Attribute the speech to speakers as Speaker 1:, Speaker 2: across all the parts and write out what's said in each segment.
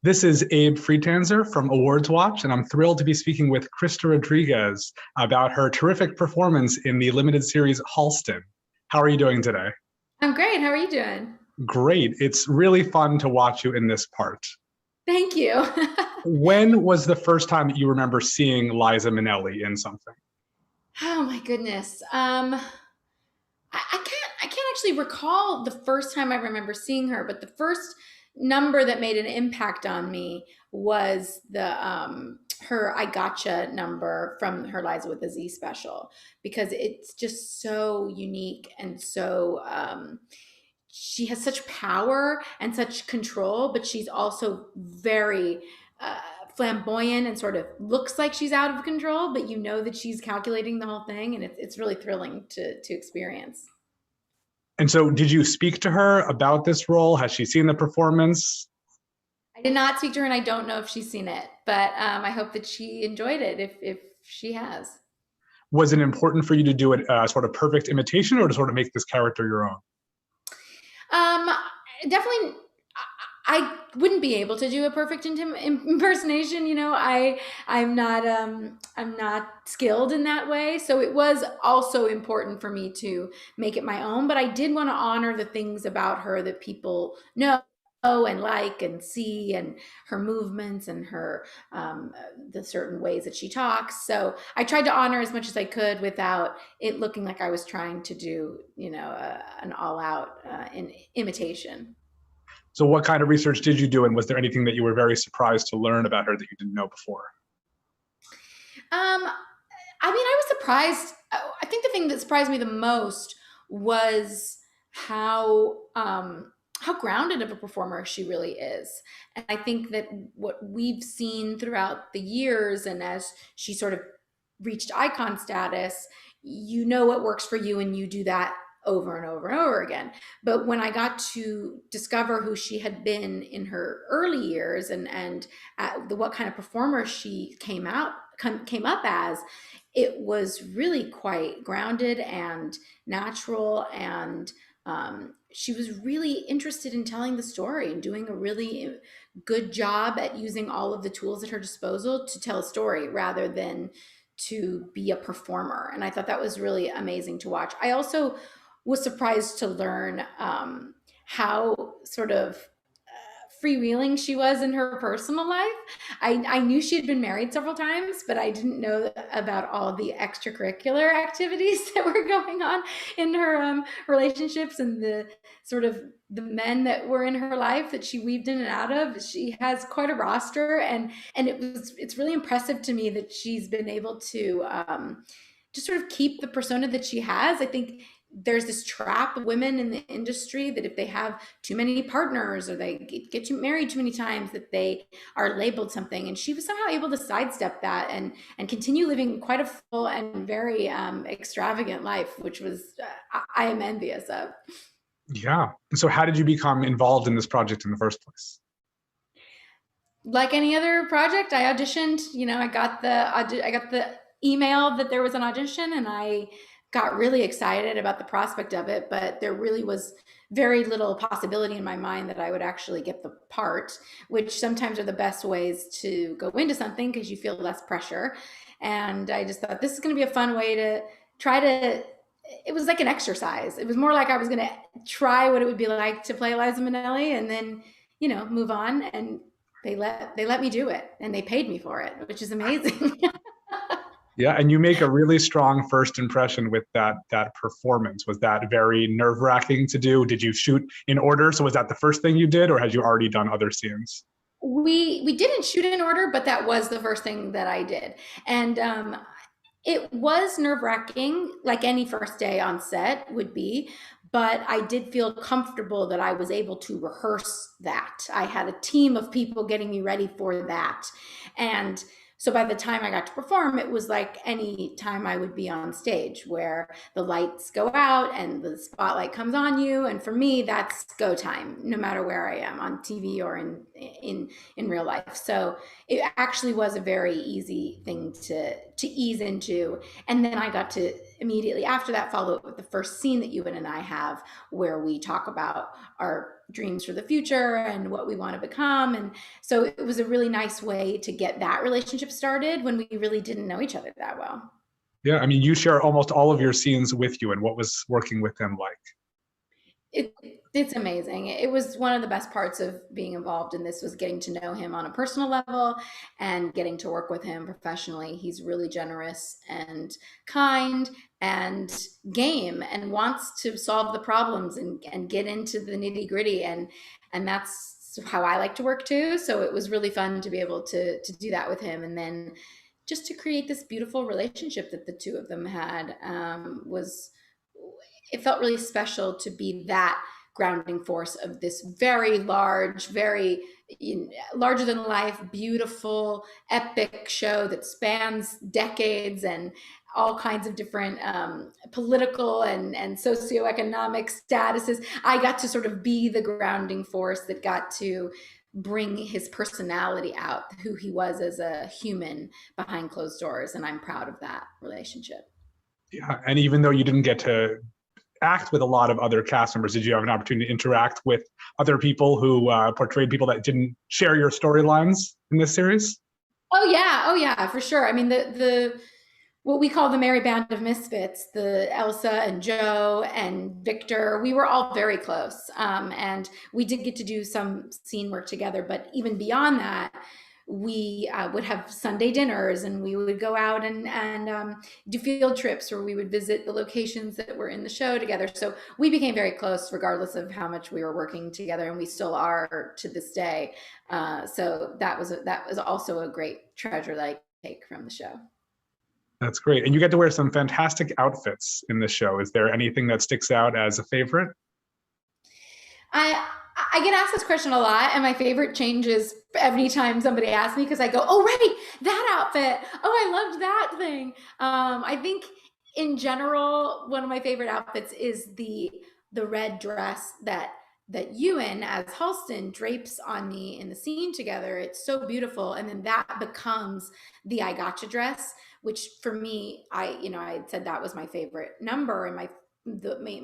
Speaker 1: This is Abe Friedtanzer from Awards Watch, and I'm thrilled to be speaking with Krysta Rodriguez about her terrific performance in the limited series Halston. How are you doing today?
Speaker 2: I'm great. How are you doing?
Speaker 1: Great. It's really fun to watch you in this part.
Speaker 2: Thank you.
Speaker 1: When was the first time that you remember seeing Liza Minnelli in something?
Speaker 2: Oh my goodness. I can't actually recall the first time I remember seeing her, but the first number that made an impact on me was the her I Gotcha number from her Liza with a Z special, because it's just so unique and so she has such power and such control, but she's also very uh, flamboyant and sort of looks like she's out of control, but you know that she's calculating the whole thing, and it's really thrilling to experience.
Speaker 1: And so, did you speak to her about this role? Has she seen the performance?
Speaker 2: I did not speak to her, and I don't know if she's seen it, but I hope that she enjoyed it if she has.
Speaker 1: Was it important for you to do it sort of perfect imitation or to sort of make this character your own?
Speaker 2: Um, Definitely, I wouldn't be able to do a perfect impersonation. I'm not skilled in that way. So it was also important for me to make it my own. But I did want to honor the things about her that people know and like and see, and her movements and her the certain ways that she talks. So I tried to honor as much as I could without it looking like I was trying to do, an all out imitation.
Speaker 1: So, what kind of research did you do, and was there anything that you were very surprised to learn about her that you didn't know before?
Speaker 2: I was surprised. I think the thing that surprised me the most was how grounded of a performer she really is. And I think that what we've seen throughout the years, and as she sort of reached icon status, you know what works for you, and you do that over and over and over again. But when I got to discover who she had been in her early years, and what kind of performer she came up as, it was really quite grounded and natural, and she was really interested in telling the story and doing a really good job at using all of the tools at her disposal to tell a story rather than to be a performer. And I thought that was really amazing to watch. I also was surprised to learn how sort of freewheeling she was in her personal life. I knew she had been married several times, but I didn't know about all the extracurricular activities that were going on in her relationships, and the sort of the men that were in her life that she weaved in and out of. She has quite a roster, and it's really impressive to me that she's been able to just sort of keep the persona that she has. I think there's this trap of women in the industry that if they have too many partners, or they get too married too many times, that they are labeled something. And she was somehow able to sidestep that and continue living quite a full and very extravagant life, which was I am envious of.
Speaker 1: Yeah. So, how did you become involved in this project in the first place?
Speaker 2: Like any other project, I auditioned. I got the email that there was an audition, and I got really excited about the prospect of it. But there really was very little possibility in my mind that I would actually get the part, which sometimes are the best ways to go into something because you feel less pressure. And I just thought this is going to be a fun way to try to. It was like an exercise. It was more like I was going to try what it would be like to play Liza Minnelli, and then move on. And they let me do it, and they paid me for it, which is amazing.
Speaker 1: Yeah, and you make a really strong first impression with that performance. Was that very nerve-wracking to do? Did you shoot in order? So was that the first thing you did, or had you already done other scenes?
Speaker 2: We didn't shoot in order, but that was the first thing that I did, and it was nerve wracking, like any first day on set would be. But I did feel comfortable that I was able to rehearse that. I had a team of people getting me ready for that. And so by the time I got to perform, it was like any time I would be on stage, where the lights go out and the spotlight comes on you. And for me, that's go time, no matter where I am, on TV or in real life. So it actually was a very easy thing to ease into. And then I got to immediately after that, followed with the first scene that Ewan and I have, where we talk about our dreams for the future and what we want to become. And so it was a really nice way to get that relationship started when we really didn't know each other that well.
Speaker 1: Yeah, I mean, you share almost all of your scenes with you, and what was working with him like?
Speaker 2: It's amazing. It was one of the best parts of being involved in this, was getting to know him on a personal level and getting to work with him professionally. He's really generous and kind and game and wants to solve the problems and get into the nitty gritty. And that's how I like to work too. So it was really fun to be able to do that with him. And then just to create this beautiful relationship that the two of them had, was, it felt really special to be that grounding force of this very large, very, larger than life, beautiful, epic show that spans decades and all kinds of different political and socioeconomic statuses. I got to sort of be the grounding force that got to bring his personality out, who he was as a human behind closed doors. And I'm proud of that relationship.
Speaker 1: Yeah, and even though you didn't get to act with a lot of other cast members, did you have an opportunity to interact with other people who portrayed people that didn't share your storylines in this series?
Speaker 2: Oh yeah, for sure. I mean, the what we call the merry band of misfits, the Elsa and Joe and Victor, we were all very close. And we did get to do some scene work together. But even beyond that, we would have Sunday dinners, and we would go out and do field trips where we would visit the locations that were in the show together. So we became very close, regardless of how much we were working together, and we still are to this day. So that was also a great treasure that I take from the show.
Speaker 1: That's great. And you get to wear some fantastic outfits in the show. Is there anything that sticks out as a favorite?
Speaker 2: I I get asked this question a lot, and my favorite changes every time somebody asks me, because I go, "Oh, right, that outfit. Oh, I loved that thing." I think in general, one of my favorite outfits is the red dress that Ewan as Halston drapes on me in the scene together. It's so beautiful, and then that becomes the I Gotcha dress, which for me, I had said that was my favorite number, and my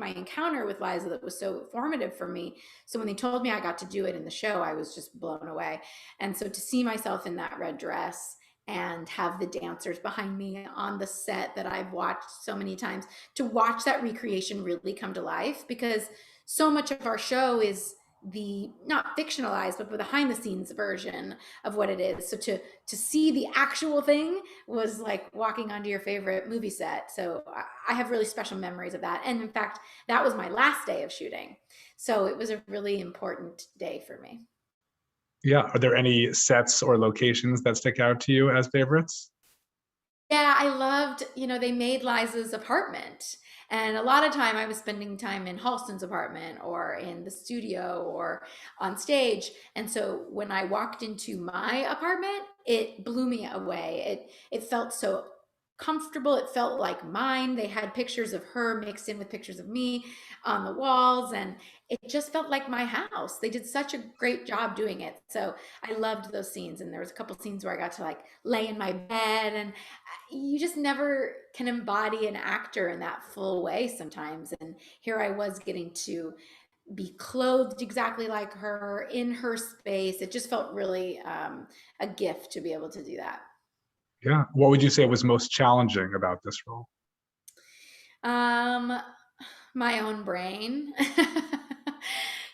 Speaker 2: encounter with Liza that was so formative for me. So when they told me I got to do it in the show, I was just blown away. And so to see myself in that red dress and have the dancers behind me on the set that I've watched so many times, to watch that recreation really come to life, because so much of our show is the not fictionalized but the behind the scenes version of what it is. So to see the actual thing was like walking onto your favorite movie set. So I have really special memories of that. And in fact, that was my last day of shooting. So it was a really important day for me.
Speaker 1: Yeah. Are there any sets or locations that stick out to you as favorites?
Speaker 2: Yeah, I loved, they made Liza's apartment. And a lot of time I was spending time in Halston's apartment or in the studio or on stage. And so when I walked into my apartment, it blew me away. It felt so comfortable. It felt like mine. They had pictures of her mixed in with pictures of me on the walls, and it just felt like my house. They did such a great job doing it. So I loved those scenes. And there was a couple scenes where I got to like lay in my bed, and you just never can embody an actor in that full way sometimes. And here I was getting to be clothed exactly like her in her space. It just felt really a gift to be able to do that.
Speaker 1: Yeah. What would you say was most challenging about this role?
Speaker 2: Um, my own brain.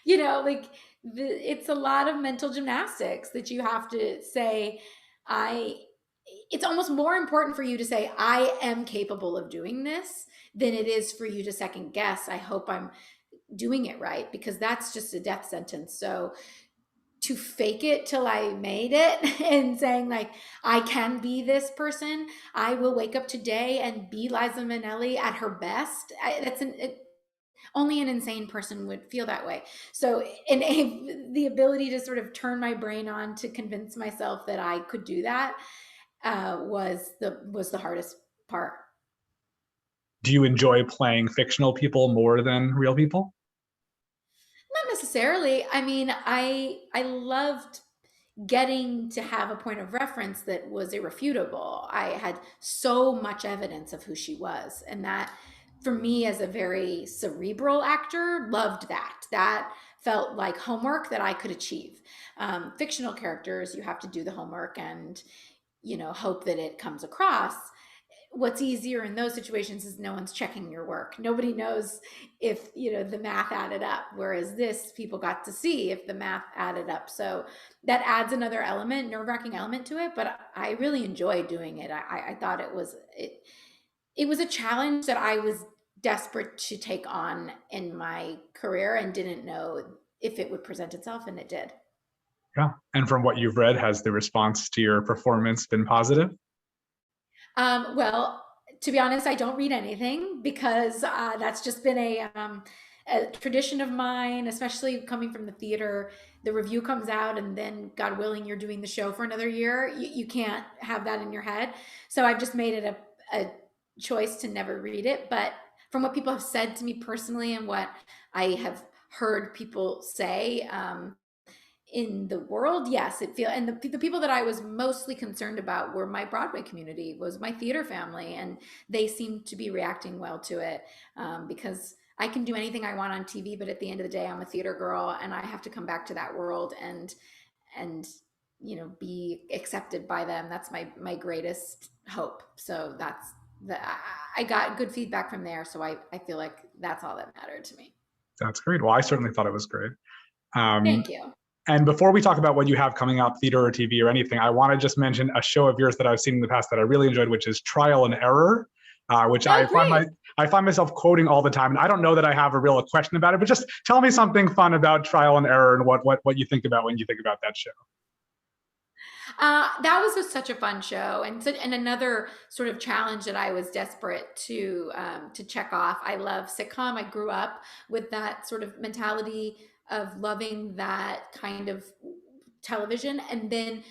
Speaker 2: Like it's a lot of mental gymnastics that you have to say, I it's almost more important for you to say I am capable of doing this than it is for you to second guess, I hope I'm doing it right, because that's just a death sentence. So to fake it till I made it and saying like I can be this person, I will wake up today and be Liza Minnelli at her best. Only an insane person would feel that way. So, the ability to sort of turn my brain on to convince myself that I could do that was the hardest part.
Speaker 1: Do you enjoy playing fictional people more than real people?
Speaker 2: Not necessarily. I mean, I loved getting to have a point of reference that was irrefutable. I had so much evidence of who she was. And that, for me, as a very cerebral actor, loved that. That felt like homework that I could achieve. Fictional characters, you have to do the homework and, hope that it comes across. What's easier in those situations is no one's checking your work. Nobody knows if, the math added up. Whereas this, people got to see if the math added up. So that adds another element, nerve-wracking element to it. But I really enjoyed doing it. I thought it was a challenge that I was desperate to take on in my career and didn't know if it would present itself, and it did.
Speaker 1: Yeah. And from what you've read, has the response to your performance been positive?
Speaker 2: Well, to be honest, I don't read anything because that's just been a tradition of mine, especially coming from the theater. The review comes out, and then, God willing, you're doing the show for another year. You can't have that in your head. So I've just made it a choice to never read it. But from what people have said to me personally and what I have heard people say, in the world, yes, and the people that I was mostly concerned about were my Broadway community, was my theater family, and they seemed to be reacting well to it, because I can do anything I want on TV, but at the end of the day, I'm a theater girl, and I have to come back to that world and be accepted by them. That's my greatest hope. So I got good feedback from there, so I feel like that's all that mattered to me.
Speaker 1: That's great. Well, I certainly thought it was great.
Speaker 2: Thank you.
Speaker 1: And before we talk about what you have coming up, theater or TV or anything, I want to just mention a show of yours that I've seen in the past that I really enjoyed, which is Trial and Error, which I find myself quoting all the time. And I don't know that I have a real question about it, but just tell me something fun about Trial and Error and what you think about when you think about that show.
Speaker 2: That was such a fun show, and another sort of challenge that I was desperate to check off. I love sitcom. I grew up with that sort of mentality of loving that kind of television, and then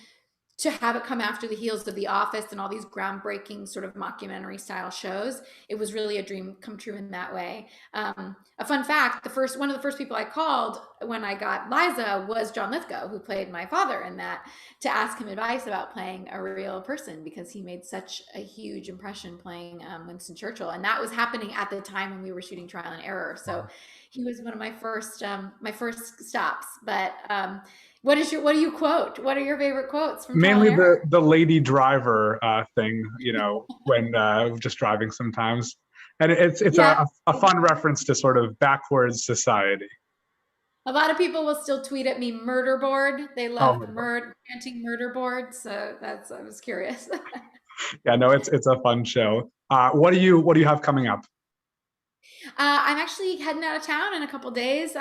Speaker 2: to have it come after the heels of The Office and all these groundbreaking sort of mockumentary style shows, it was really a dream come true in that way. A fun fact, one of the first people I called when I got Liza was John Lithgow, who played my father in that, to ask him advice about playing a real person, because he made such a huge impression playing Winston Churchill. And that was happening at the time when we were shooting Trial and Error. So he was one of my first stops. But what do you quote? What are your favorite quotes from
Speaker 1: Mainly the lady driver thing, when just driving sometimes. And it's a fun reference to sort of backwards society.
Speaker 2: A lot of people will still tweet at me murder board. They love chanting murder board. So I was curious.
Speaker 1: Yeah, no, it's a fun show. What do you have coming up?
Speaker 2: I'm actually heading out of town in a couple days.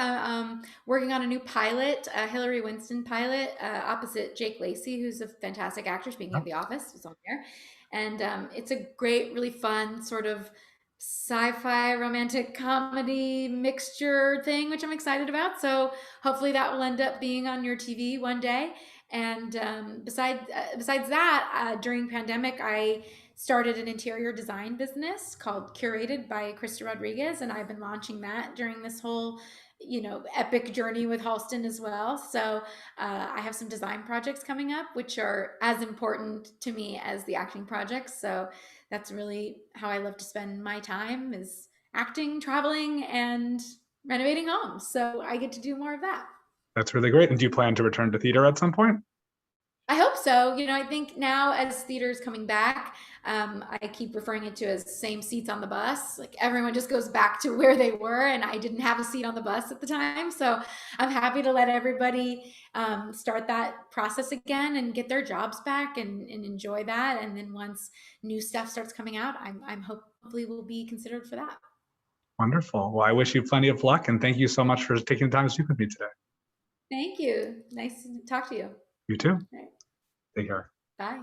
Speaker 2: Working on a new pilot, a Hillary Winston pilot, opposite Jake Lacey, who's a fantastic actor. Speaking of The Office, was on there, and it's a great, really fun sort of sci-fi romantic comedy mixture thing, which I'm excited about. So hopefully that will end up being on your TV one day. And besides that, during pandemic, I started an interior design business called Curated by Krysta Rodriguez, and I've been launching that during this whole epic journey with Halston as well. So I have some design projects coming up, which are as important to me as the acting projects. So that's really how I love to spend my time, is acting, traveling, and renovating homes. So I get to do more of that.
Speaker 1: That's really great. And do you plan to return to theater at some point?
Speaker 2: I hope so. I think now as theater is coming back, I keep referring it to as same seats on the bus. Like everyone just goes back to where they were, and I didn't have a seat on the bus at the time. So I'm happy to let everybody start that process again and get their jobs back and enjoy that. And then once new stuff starts coming out, I'm hopefully will be considered for that.
Speaker 1: Wonderful. Well, I wish you plenty of luck, and thank you so much for taking the time to speak with me today.
Speaker 2: Thank you. Nice to talk to you.
Speaker 1: You too.
Speaker 2: Right.
Speaker 1: Take care.
Speaker 2: Bye.